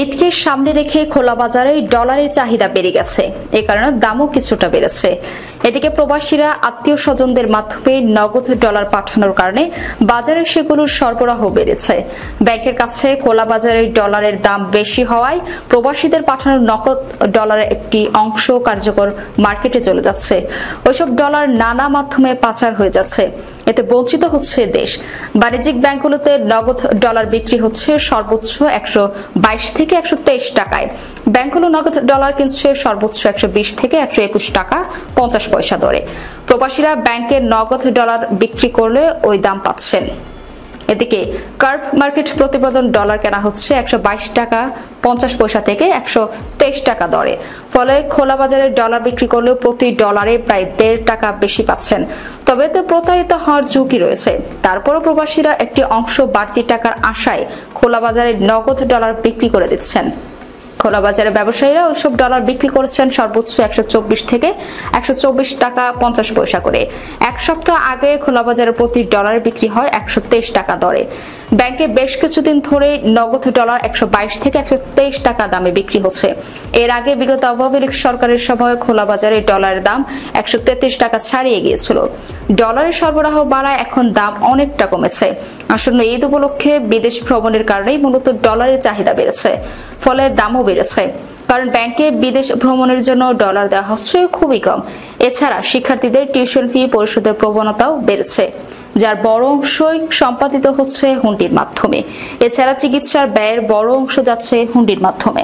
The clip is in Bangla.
ঈদকে সামনে রেখে খোলা বাজারে ডলারের চাহিদা বেড়ে গেছে, এ কারণে দামও কিছুটা বেড়েছে। এদিকে প্রবাসীরা আত্মীয় স্বজনদের মাধ্যমে নগদ ডলার পাঠানোর কারণে বাজারে সেগুলোর সরবরাহ বেড়েছে। ব্যাংকের কাছে খোলা বাজারে ডলারের দাম বেশি হওয়ায় প্রবাসীদের পাঠানো নগদ ডলারের একটি অংশ কার্যকর মার্কেটে চলে যাচ্ছে। ওইসব ডলার নানা মাধ্যমে পাচার হয়ে যাচ্ছে, এতে বঞ্চিত হচ্ছে দেশ। বাণিজ্যিক ব্যাংকগুলোতে নগদ ডলার বিক্রি হচ্ছে সর্বোচ্চ 122 থেকে 123 টাকায়। ব্যাংকগুলো নগদ ডলার কিনছে সর্বোচ্চ 120 থেকে 121 টাকা 50 পয়সা দরে। প্রবাসীরা ব্যাংকে নগদ ডলার বিক্রি করলে ওই দাম পাচ্ছেন। এদিকে কার্ভ মার্কেট প্রতিবেদন ডলার কেনা হচ্ছে 122 টাকা 50 পয়সা থেকে 123 টাকা দরে। ফলে খোলা বাজারে ডলার বিক্রি করলেও প্রতি ডলারে প্রায় 1.5 টাকা বেশি পাচ্ছেন। তবে এতে প্রতারিত হওয়ার ঝুঁকি রয়েছে। তারপরও প্রবাসীরা একটি অংশ বাড়তি টাকার আশায় খোলা বাজারে নগদ ডলার বিক্রি করে দিচ্ছেন। খোলা বাজারে ব্যবসায়ীরা ওইসব ডলার বিক্রি করেছেন সর্বোচ্চ 124 থেকে 124 টাকা 50 পয়সা করে। এক সপ্তাহ আগে খোলা বাজারে প্রতি ডলার বিক্রি হয় 123 টাকা দরে। ব্যাংকে বেশ কিছুদিন ধরে নগদ ডলার 122 থেকে 123 টাকা দামে বিক্রি হচ্ছে। এর আগে বিগত আওয়ামী লীগ সরকারের সময় খোলা বাজারে ডলারের দাম 133 টাকা ছাড়িয়ে গিয়েছিল। ডলারের সরবরাহ বাড়ায় এখন দাম অনেকটা কমেছে। আসন্ন ঈদ উপলক্ষে বিদেশ ভ্রমণের কারণেই মূলত ডলারের চাহিদা বেড়েছে, ফলে দামও বেড়েছে। কারণ ব্যাংকে বিদেশ ভ্রমণের জন্য ডলার দেওয়া হচ্ছে খুবই কম। এছাড়া শিক্ষার্থীদের টিউশন ফি পরিশোধের প্রবণতাও বেড়েছে, যার বড় অংশই সম্পাদিত হচ্ছে হুন্ডির মাধ্যমে। এছাড়া চিকিৎসার ব্যয়ের বড় অংশ যাচ্ছে হুন্ডির মাধ্যমে।